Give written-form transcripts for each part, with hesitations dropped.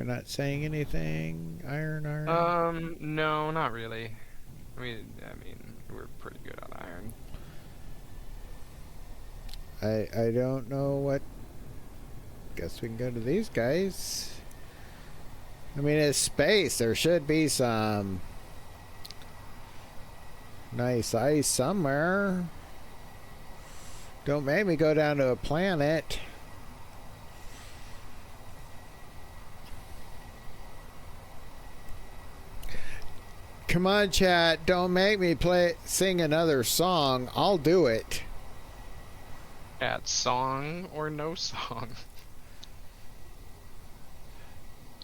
not saying anything? Iron, iron? No, not really. I mean, we're pretty good on iron. I don't know what. Guess we can go to these guys. I mean, it's space. There should be some nice ice somewhere. Don't make me go down to a planet. Come on, chat. Don't make me sing another song. I'll do it. At song or no song.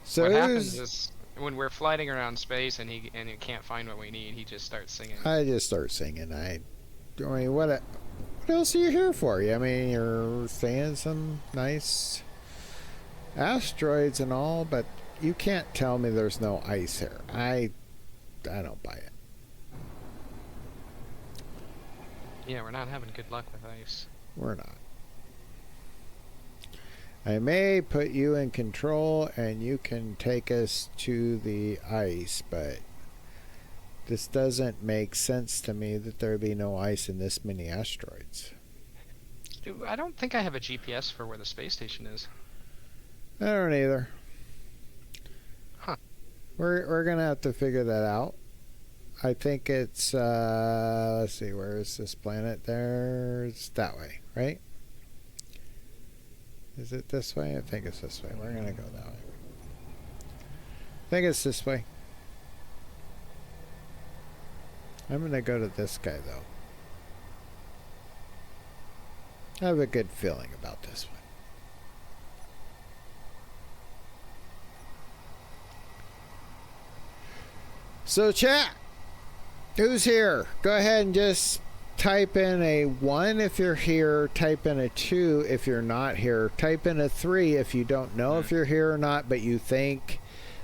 So What happens is when we're flying around space and he can't find what we need, he just starts singing. I just start singing. I mean, what else are you here for? I mean, you're saying some nice asteroids and all, but you can't tell me there's no ice here. I don't buy it. Yeah, we're not having good luck with ice. We're not. I may put you in control and you can take us to the ice, but this doesn't make sense to me that there be no ice in this many asteroids. Dude, I don't think I have a GPS for where the space station is. I don't either. Huh. We're gonna have to figure that out. I think it's let's see, where is this planet? There, it's that way, right? Is it this way? I think it's this way. We're gonna go that way. I think it's this way. I'm gonna go to this guy though. I have a good feeling about this one. So chat, who's here? Go ahead and just type in a 1 if you're here, type in a 2 if you're not here, type in a 3 if you don't know if you're here or not, but you think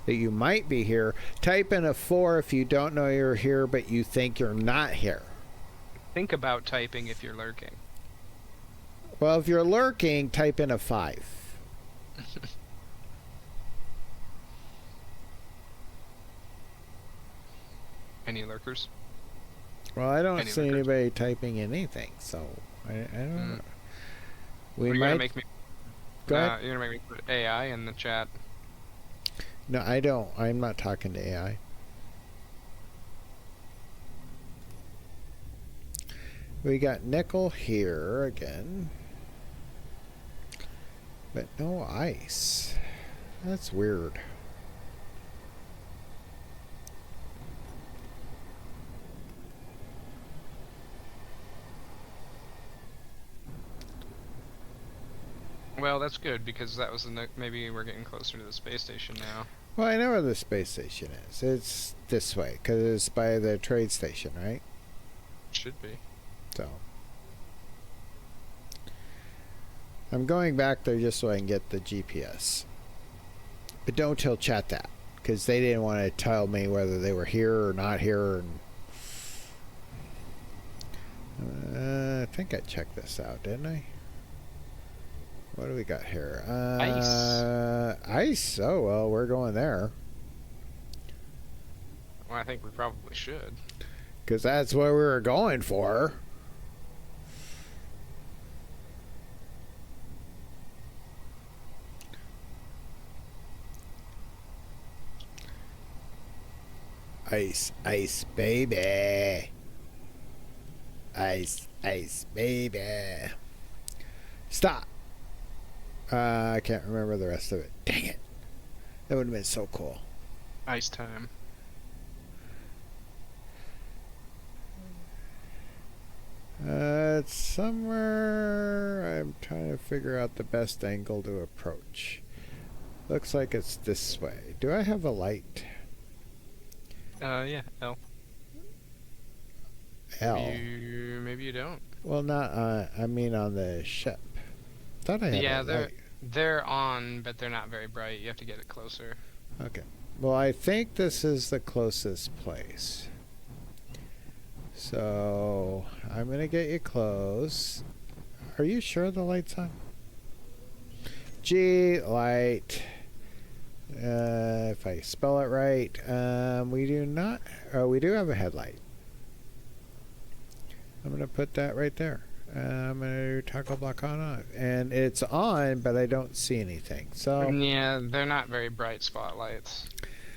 that you might be here, type in a 4 if you don't know you're here, but you think you're not here. Think about typing if you're lurking. Well, if you're lurking, type in a 5. Any lurkers? Well, I don't Any see lurkers? anybody typing anything, so I don't know. We You're might gonna make me. go ahead. You're gonna make me put AI in the chat. No, I don't. I'm not talking to AI. We got nickel here again, but no ice. That's weird. Well, that's good because that was maybe we're getting closer to the space station now. Well, I know where the space station is. It's this way because it's by the trade station, right? Should be. So I'm going back there just so I can get the GPS. But don't tell chat that because they didn't want to tell me whether they were here or not here. And I think I checked this out, didn't I? What do we got here? Ice. Ice. Oh well, we're going there Well, I think we probably should. because that's what we were going for. Ice, ice, baby. Ice, ice, baby. Stop. I can't remember the rest of it. Dang it. That would have been so cool. Ice time. It's somewhere. I'm trying to figure out the best angle to approach. Looks like it's this way. Do I have a light? Yeah, L. L. Maybe you don't. Well, not. I mean, on the ship. Thought I had Yeah, a light. they're on, but they're not very bright. You have to get it closer. Okay. Well, I think this is the closest place. So I'm gonna get you close. Are you sure the light's on? G light. If I spell it right, we do not. Oh, we do have a headlight. I'm gonna put that right there. I'm gonna toggle block on, and it's on, but I don't see anything. So Yeah, they're not very bright spotlights.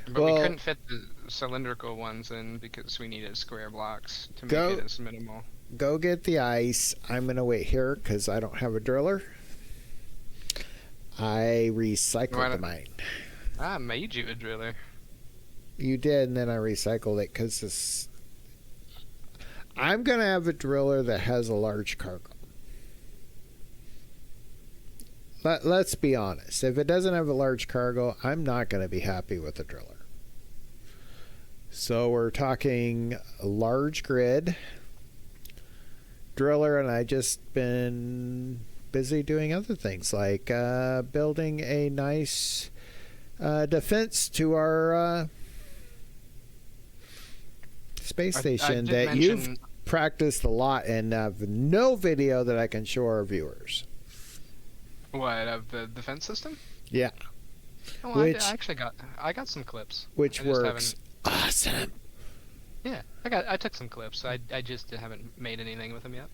But Well- we couldn't fit the cylindrical ones in because we needed square blocks to make Go- it as minimal. go get the ice. I'm gonna wait here because I don't have a driller. I recycled mine. I made you a driller. You did, and then I recycled it because I'm gonna have a driller that has a large cargo. Let's be honest. If it doesn't have a large cargo, I'm not going to be happy with the driller. So we're talking a large grid driller, and I just been busy doing other things like building a nice defense to our space station that you've practiced a lot and have no video that I can show our viewers. What, of the defense system? Yeah. Oh, I got some clips. Which I just works awesome. Yeah, I took some clips. I just haven't made anything with them yet.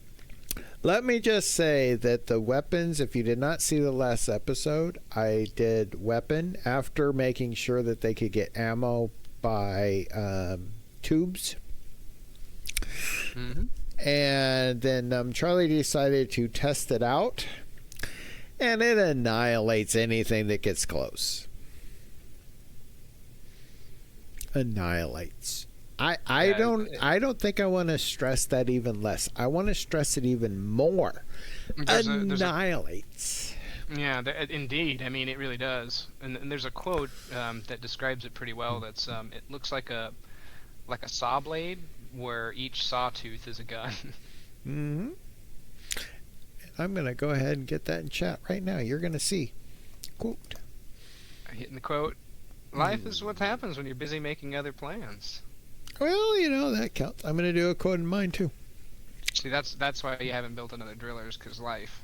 Let me just say that the weapons, if you did not see the last episode, I did weapon after making sure that they could get ammo by tubes. Mm-hmm. And then Charlie decided to test it out, and it annihilates anything that gets close. Annihilates. I don't think I want to stress that even less. I want to stress it even more. Annihilates. Yeah, indeed. I mean, it really does. And there's a quote that describes it pretty well. That's it looks like a saw blade where each sawtooth is a gun. Mm-hmm. I'm going to go ahead and get that in chat right now. You're going to see. Quote. Hitting the quote. Life is what happens when you're busy making other plans. Well, you know, that counts. I'm going to do a quote in mine, too. See, that's why you haven't built another drillers, because life.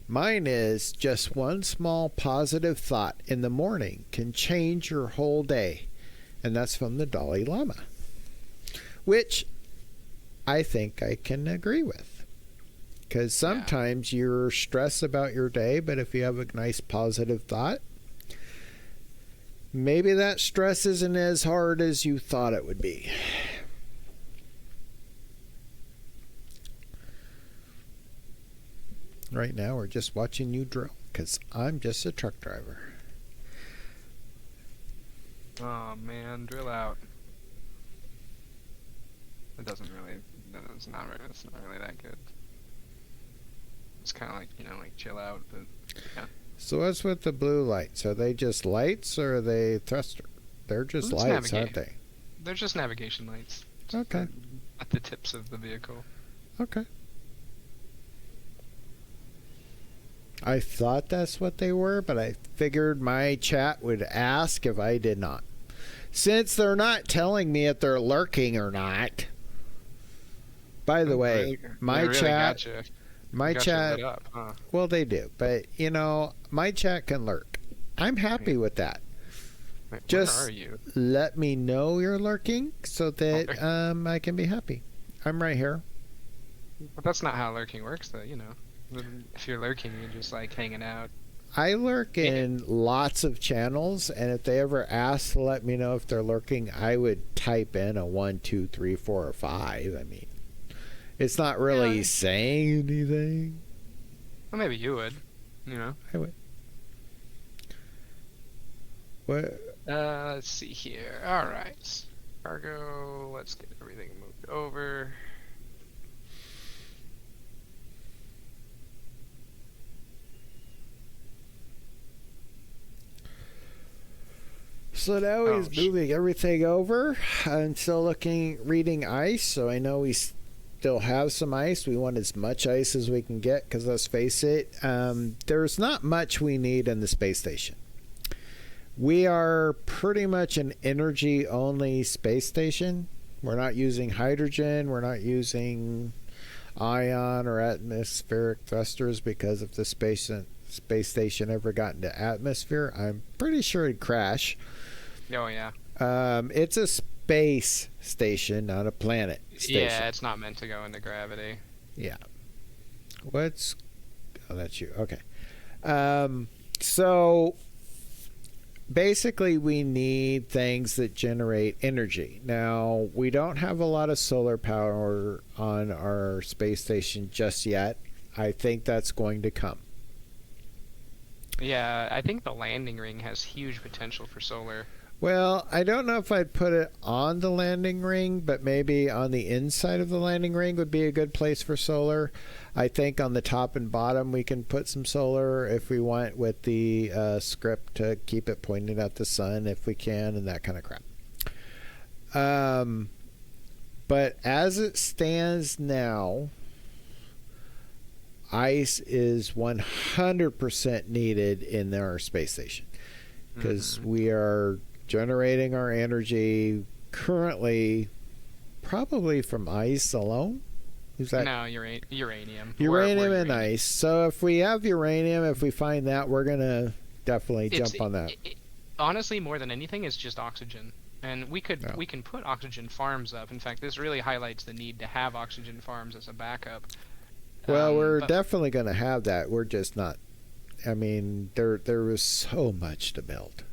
Mine is just one small positive thought in the morning can change your whole day. And that's from the Dalai Lama. Which I think I can agree with. Because sometimes you're stressed about your day, but if you have a nice positive thought, maybe that stress isn't as hard as you thought it would be. Right now, we're just watching you drill, because I'm just a truck driver. Oh man, drill out. It doesn't really. It's not really that good. It's kind of like, like chill out, but yeah. So what's with the blue lights? Are they just lights or are they thruster? They're just lights, aren't they? They're just navigation lights. Okay. At the tips of the vehicle. Okay. I thought that's what they were, but I figured my chat would ask if I did not. Since they're not telling me if they're lurking or not. By the way, my chat... My chat, up, huh? Well, they do, but my chat can lurk. I'm happy with that. Wait, just where are you? Let me know you're lurking so that I can be happy. I'm right here. But that's not how lurking works, though. If you're lurking, you're just like hanging out. I lurk in lots of channels, and if they ever ask to let me know if they're lurking, I would type in a 1, 2, 3, 4, or 5. I mean. It's not really saying anything. Well, maybe you would. I would. What? Let's see here. All right. Cargo. Let's get everything moved over. So now he's moving everything over. I'm still reading ice, so I know we still have some ice. We want as much ice as we can get because let's face it, there's not much we need in the space station. We are pretty much an energy only space station. We're not using hydrogen, we're not using ion or atmospheric thrusters because of the space station ever got into atmosphere, I'm pretty sure it'd crash. Oh yeah. It's a space station, not a planet station. Yeah, it's not meant to go into gravity. Yeah. What's... Oh, that's you. Okay. So basically we need things that generate energy. Now, we don't have a lot of solar power on our space station just yet. I think that's going to come. Yeah, I think the landing ring has huge potential for solar. Well, I don't know if I'd put it on the landing ring, but maybe on the inside of the landing ring would be a good place for solar. I think on the top and bottom we can put some solar if we want, with the script to keep it pointing at the sun if we can, and that kind of crap. But as it stands now, ice is 100% needed in our space station, because we are generating our energy currently probably from ice alone. Is that? No, uranium. Uranium We're and ice. So if we have uranium, if we find that, we're going to definitely It's- jump on that. honestly, more than anything, it's just oxygen. And we Yeah. can put oxygen farms up. In fact, this really highlights the need to have oxygen farms as a backup. Well, we're but- definitely going to have that. We're just not. I mean, there was so much to build.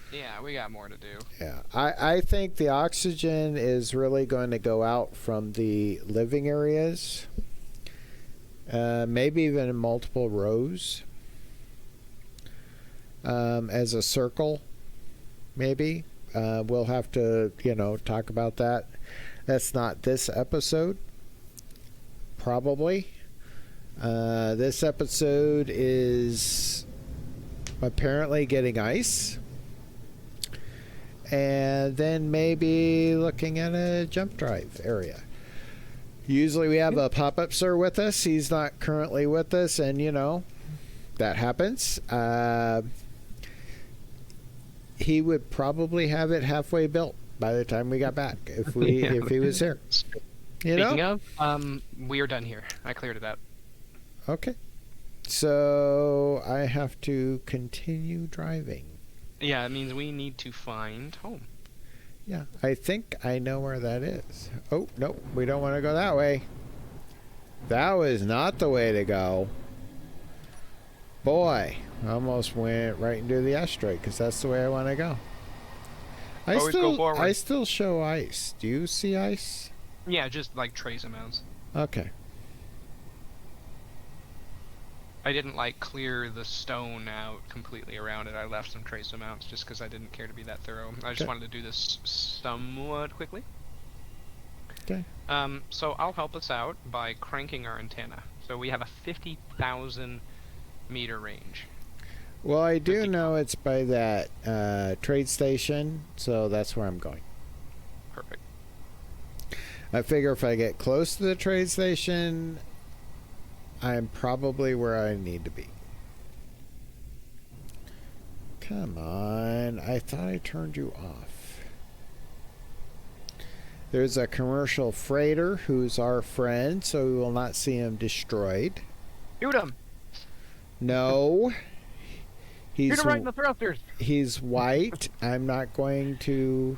Yeah, we got more to do. Yeah, I think the oxygen is really going to go out from the living areas, maybe even in multiple rows, as a circle, maybe. We'll have to, talk about that. That's not this episode, probably. This episode is apparently getting ice. And then maybe looking at a jump drive area. Usually we have a pop-up sir with us. He's not currently with us, and that happens. He would probably have it halfway built by the time we got back if he was here. Speaking of, we are done here. I cleared it out. Okay. So I have to continue driving. Yeah, it means we need to find home. Yeah, I think I know where that is. Oh, nope, we don't want to go that way. That was not the way to go. Boy, I almost went right into the asteroid, because that's the way I want to go. Always go forward. I still show ice. Do you see ice? Yeah, just like trace amounts. Okay. I didn't clear the stone out completely around it. I left some trace amounts just because I didn't care to be that thorough. I just Okay. wanted to do this somewhat quickly. Okay. So I'll help us out by cranking our antenna. So we have a 50,000 meter range. Well, I do 50. know it's by that trade station, so that's where I'm going. Perfect. I figure if I get close to the trade station, I'm probably where I need to be. Come on. I thought I turned you off. There's a commercial freighter who's our friend, so we will not see him destroyed. Shoot him! No. Shoot him right in the thrusters! He's white. I'm not going to...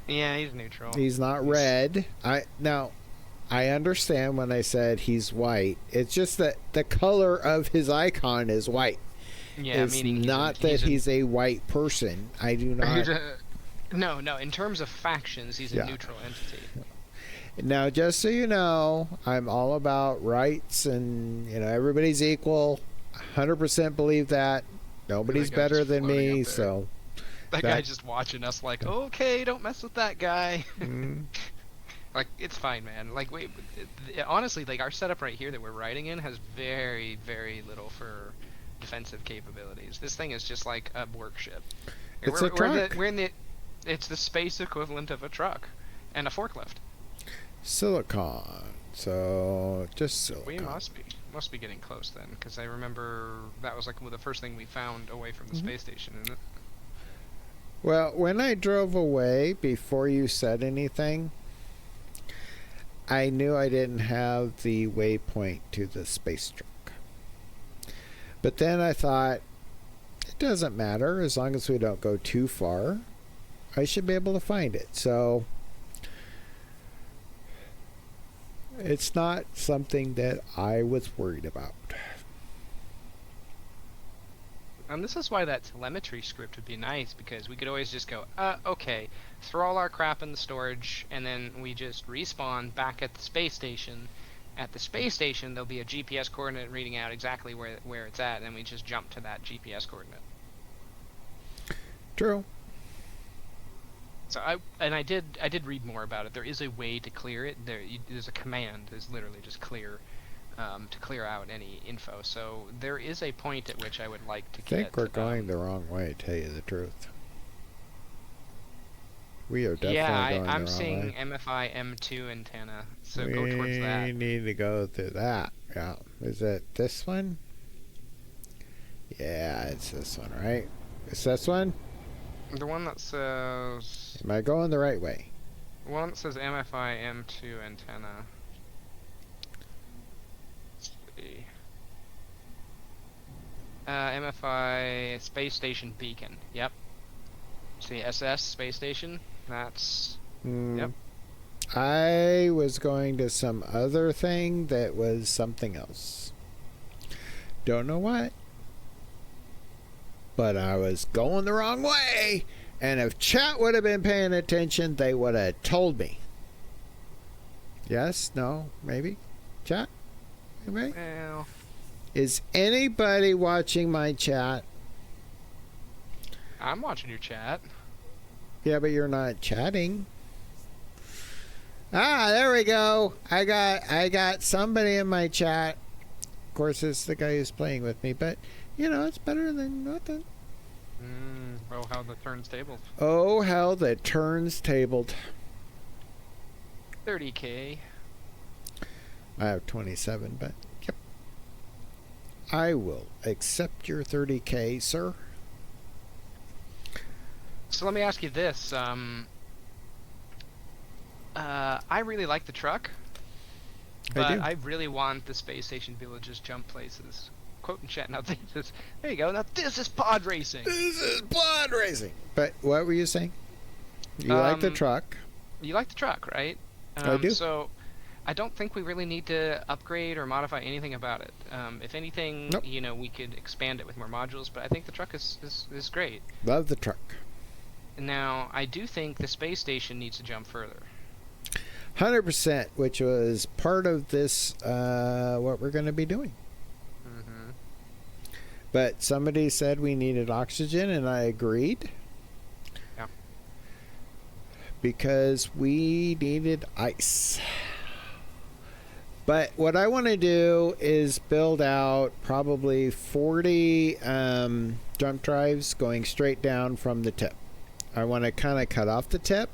Yeah, he's neutral. He's not red. I understand when I said he's white. It's just that the color of his icon is white. Yeah, It's meaning not that he's a white person. I do not. No, in terms of factions, he's Yeah. a neutral entity. Now, just so you know, I'm all about rights and, everybody's equal. 100% believe that. Nobody's That guy's better just than floating me, up there. so. That guy just watching us okay, don't mess with that guy. Mm, It's fine, man. Honestly, our setup right here that we're riding in has very, very little for defensive capabilities. This thing is just like a workship. It's a truck. It's the space equivalent of a truck and a forklift. silicon. So, just silicon. We must be getting close then, because I remember that was the first thing we found away from the space station, isn't it? Well, when I drove away, before you said anything, I knew I didn't have the waypoint to the space truck. But then I thought, it doesn't matter as long as we don't go too far. I should be able to find it. So it's not something that I was worried about. And this is why that telemetry script would be nice, because we could always just go, okay, throw all our crap in the storage, and then we just respawn back at the space station. At the space station, there'll be a GPS coordinate reading out exactly where it's at, and we just jump to that GPS coordinate. True. So I did read more about it. There is a way to clear it. There's a command. There's literally just clear. To clear out any info. So there is a point at which I would like to get. I think we're going the wrong way, to tell you the truth. We are definitely going the wrong way. I'm seeing MFI M2 antenna, so we go towards that. We need to go through that. Yeah. Is it this one? Yeah, it's this one, right? It's this one? The one that says... Am I going the right way? The one that says MFI M2 antenna. MFI Space Station Beacon. Yep. See, SS Space Station. That's... Yep. I was going to some other thing that was something else. Don't know what. But I was going the wrong way. And if chat would have been paying attention, they would have told me. Yes? No? Maybe? Chat? Anybody? Well... Is anybody watching my chat? I'm watching your chat. Yeah, but you're not chatting. Ah, there we go. I got somebody in my chat. Of course, it's the guy who's playing with me, but you know, it's better than nothing. Oh, how the turns tabled. Oh, how the turns tabled. 30K. I have 27, but yep. I will accept your 30K, sir. So let me ask you this. I really like the truck, but I really want the space station to be able to just jump places. Quote in chat now. There you go. Now this is pod racing. This is pod racing. But what were you saying? You like the truck. You like the truck, right? I do. So I don't think we really need to upgrade or modify anything about it. If anything, nope. You know, we could expand it with more modules, but I think the truck is great. Love the truck. Now, I do think the space station needs to jump further. 100%, which was part of this, what we're going to be doing. But somebody said we needed oxygen, and I agreed. Yeah. Because we needed ice. But what I want to do is build out probably 40 jump drives going straight down from the tip. I want to kind of cut off the tip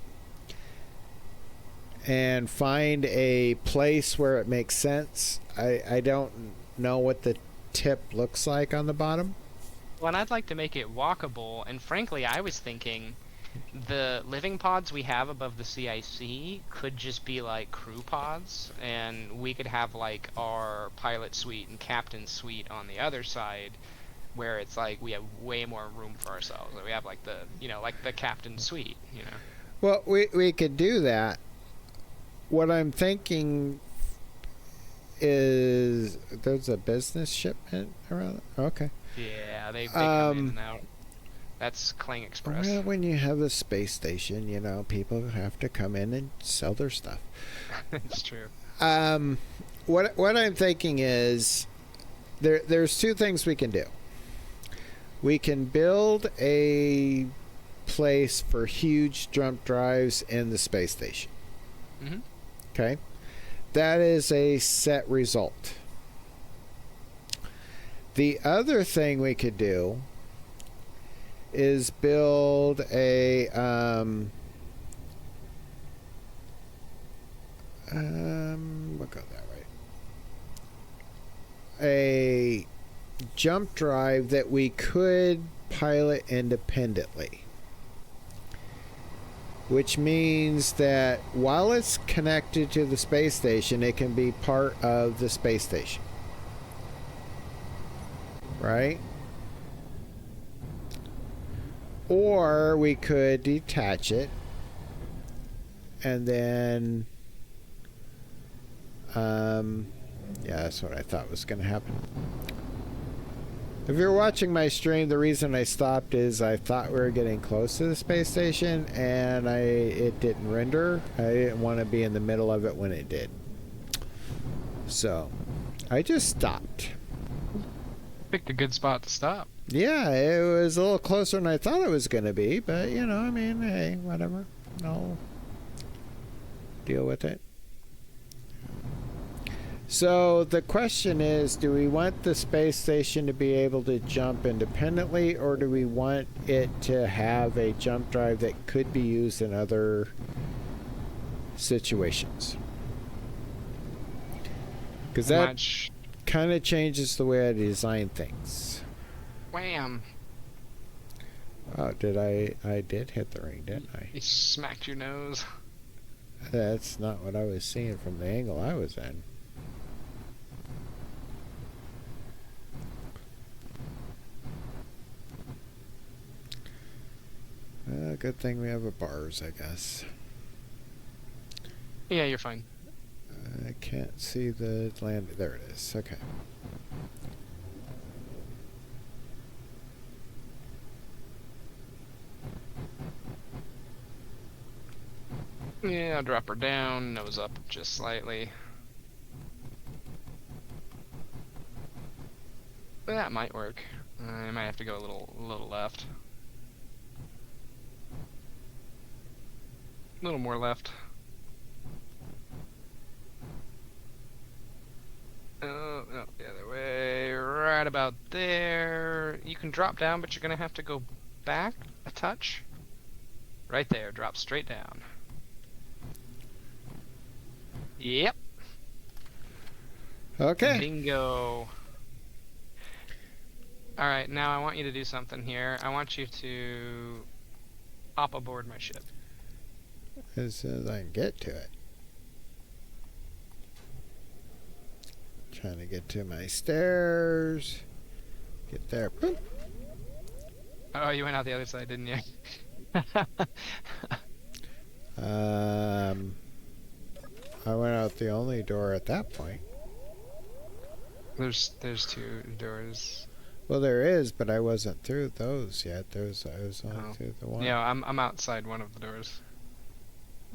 and find a place where it makes sense. I don't know what the tip looks like on the bottom. Well, and I'd like to make it walkable, and frankly, I was thinking the living pods we have above the CIC could just be like crew pods, and we could have like our pilot suite and captain suite on the other side, where it's like we have way more room for ourselves. We have like the, you know, like the captain suite, you know. Well, we could do that. What I'm thinking is there's a business shipment around. Okay. Yeah, they come in and out. That's Kling Express. Well, when you have a space station, you know, people have to come in and sell their stuff. It's true. What I'm thinking is there's two things we can do. We can build a place for huge jump drives in the space station. Mm-hmm. Okay? That is a set result. The other thing we could do is build a we'll go that way. A jump drive that we could pilot independently. Which means that while it's connected to the space station, it can be part of the space station. right? Or we could detach it and then yeah, that's what I thought was going to happen. If you're watching my stream, the reason I stopped is I thought we were getting close to the space station and it didn't render. I didn't want to be in the middle of it when it did. So I just stopped. Picked a good spot to stop. Yeah, it was a little closer than I thought it was going to be, but you know, I mean, hey, whatever. I'll deal with it. So the question is, do we want the space station to be able to jump independently, or do we want it to have a jump drive that could be used in other situations? Because that kind of changes the way I design things. Wham! Oh, I did hit the ring, didn't I? You smacked your nose. That's not what I was seeing from the angle I was in. Good thing we have a bars, I guess. Yeah, you're fine. I can't see the land. There it is. Okay. Yeah, I'll drop her down, nose up just slightly. That might work. I might have to go a little left. A little more left. Oh, no, the other way. Right about there. You can drop down, but you're gonna have to go back a touch. Right there, drop straight down. Yep. Okay. Bingo. Alright, now I want you to do something here. I want you to hop aboard my ship. As soon as I can get to it. Trying to get to my stairs. Get there. Boop. Oh, you went out the other side, didn't you? I went out the only door at that point. There's two doors. Well, there is, but I wasn't through those yet. I was only through the one. Yeah, I'm outside one of the doors.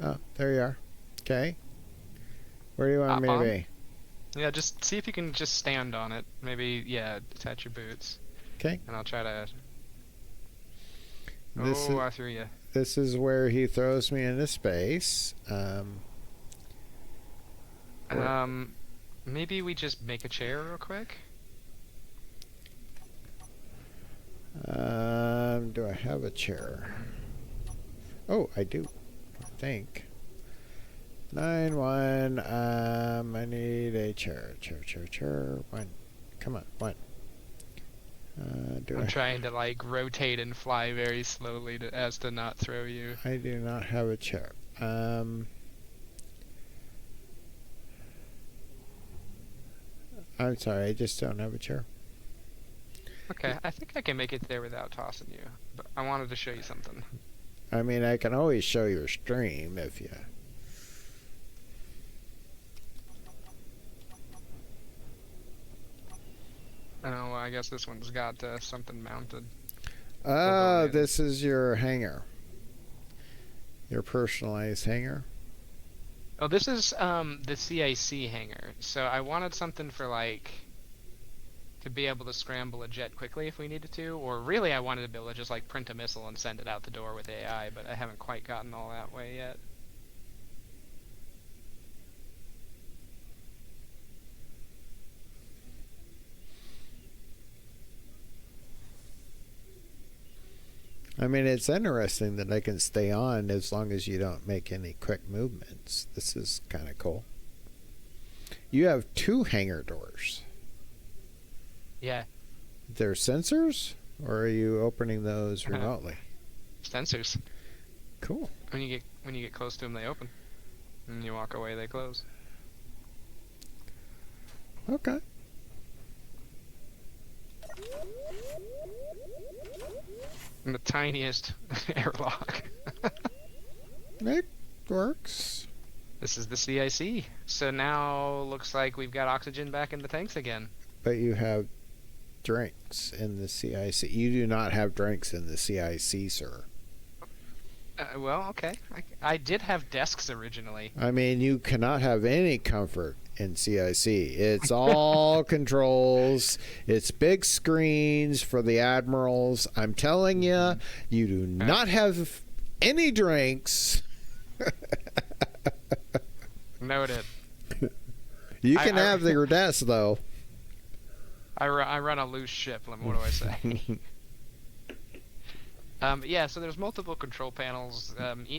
Oh, there you are. Okay. Where do you want me to be? Yeah, just see if you can just stand on it. Maybe, yeah, attach your boots. Okay. And I'll try to... I threw you. This is where he throws me into space. Maybe we just make a chair real quick? Do I have a chair? Oh, I do. I think. 9-1. I need a chair. Chair. One. Come on, one. I'm trying to like rotate and fly very slowly as to not throw you. I do not have a chair. I'm sorry, I just don't have a chair. Okay, I think I can make it there without tossing you, but I wanted to show you something. I mean, I can always show your stream if you... Oh, well, I guess this one's got something mounted. Oh, this is your hangar. Your personalized hangar. Oh, this is the CIC hangar. So I wanted something for like to be able to scramble a jet quickly if we needed to, or really I wanted to be able to just like print a missile and send it out the door with AI, but I haven't quite gotten all that way yet. I mean, it's interesting that I can stay on as long as you don't make any quick movements. This is kind of cool. You have 2 hangar doors. Yeah. They're sensors? Or are you opening those remotely? Sensors. Cool. When you get close to them, they open. And you walk away, they close. Okay. The tiniest airlock. It works. This is the CIC. So now looks like we've got oxygen back in the tanks again. But you have drinks in the CIC. You do not have drinks in the CIC, sir. Well, okay. I did have desks originally. I mean, you cannot have any comfort in CIC. It's all controls. It's big screens for the admirals. I'm telling you, you do not have any drinks. Noted. You can have your desk, though. I run a loose ship. What do I say? Yeah, so there's multiple control panels.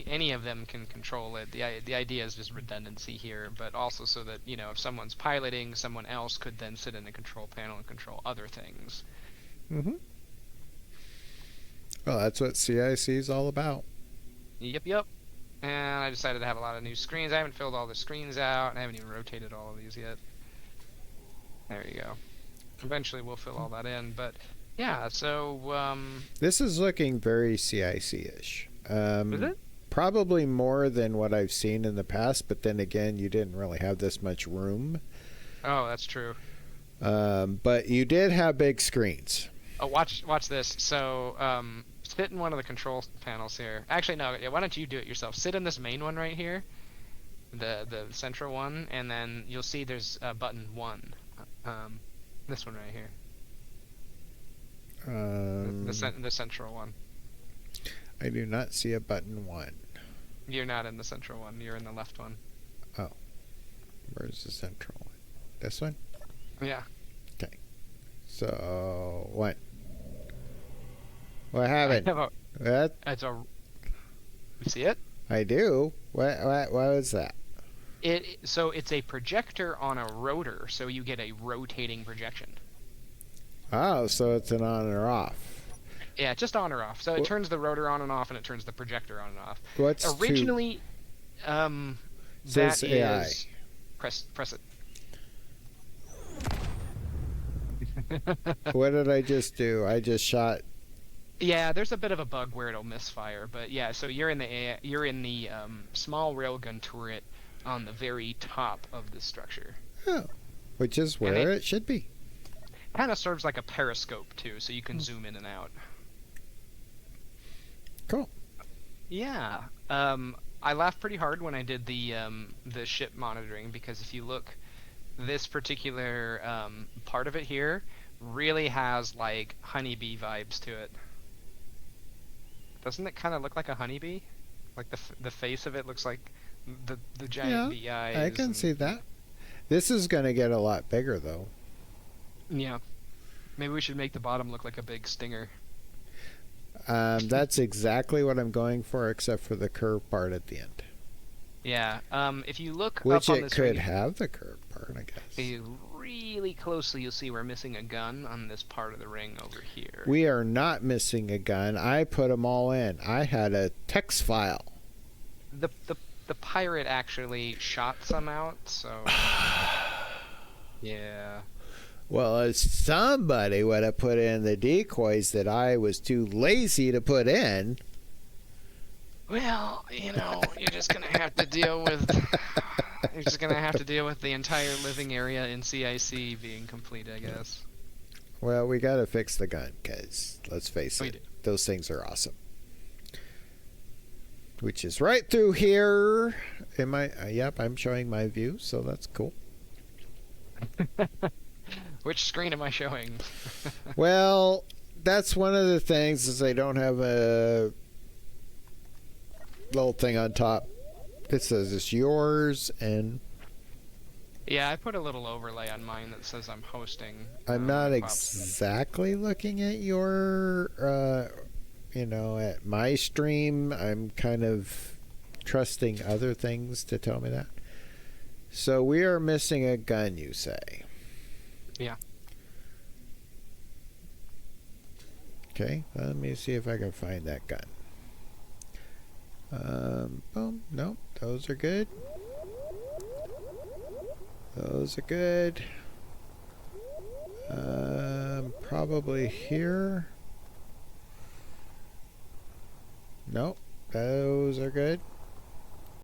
Any of them can control it. The idea is just redundancy here, but also so that, you know, if someone's piloting, someone else could then sit in the control panel and control other things. Mm-hmm. Well, that's what CIC is all about. Yep. And I decided to have a lot of new screens. I haven't filled all the screens out. I haven't even rotated all of these yet. There you go. Eventually we'll fill all that in, but yeah, so This is looking very CIC-ish. is it? Probably more than what I've seen in the past, but then again, you didn't really have this much room. Oh, that's true. But you did have big screens. Oh, watch this. So, sit in one of the control panels here. Actually, no. Yeah, why don't you do it yourself? Sit in this main one right here, the central one, and then you'll see there's button 1. This one right here. The central one. I do not see a button 1. You're not in the central one. You're in the left one. Oh. Where's the central one? This one? Yeah. Okay. So, what? What happened? What? It's a. You see it? I do. What was that? So it's a projector on a rotor, so you get a rotating projection. Oh, so it's an on or off. Yeah, just on or off. So it turns the rotor on and off, and it turns the projector on and off. What's originally? Says That AI. is. Press it. What did I just do? I just shot. Yeah, there's a bit of a bug where it'll misfire, but yeah. So you're in the small railgun turret on the very top of the structure. Oh, which is where it should be. Kind of serves like a periscope too, so you can zoom in and out. Cool. Yeah. I laughed pretty hard when I did the ship monitoring, because if you look, this particular part of it here really has like honeybee vibes to it. Doesn't it kind of look like a honeybee? Like the face of it looks like the giant bee eyes. I can see that. This is going to get a lot bigger, though. Yeah. Maybe we should make the bottom look like a big stinger. That's exactly what I'm going for, except for the curved part at the end. Yeah. If you look Which up on it this could ring, have the curved part, I guess. if you really closely, you'll see we're missing a gun on this part of the ring over here. We are not missing a gun. I put them all in. I had a text file. The pirate actually shot some out, so yeah. Well, if somebody would have put in the decoys that I was too lazy to put in. Well, you know, you're just gonna have to deal with the entire living area in CIC being complete, I guess. Well, we got to fix the gun, because let's face We it, do. those things are awesome. Which is right through here. Yep, I'm showing my view, so that's cool. Which screen am I showing? Well, that's one of the things, is they don't have a little thing on top that says it's yours, and Yeah, I put a little overlay on mine that says I'm hosting. I'm not Bob. exactly looking at your at my stream. I'm kind of trusting other things to tell me that. So we are missing a gun, you say? Yeah. Okay, let me see if I can find that gun. Boom. Nope, those are good. Those are good. probably here. Nope, those are good.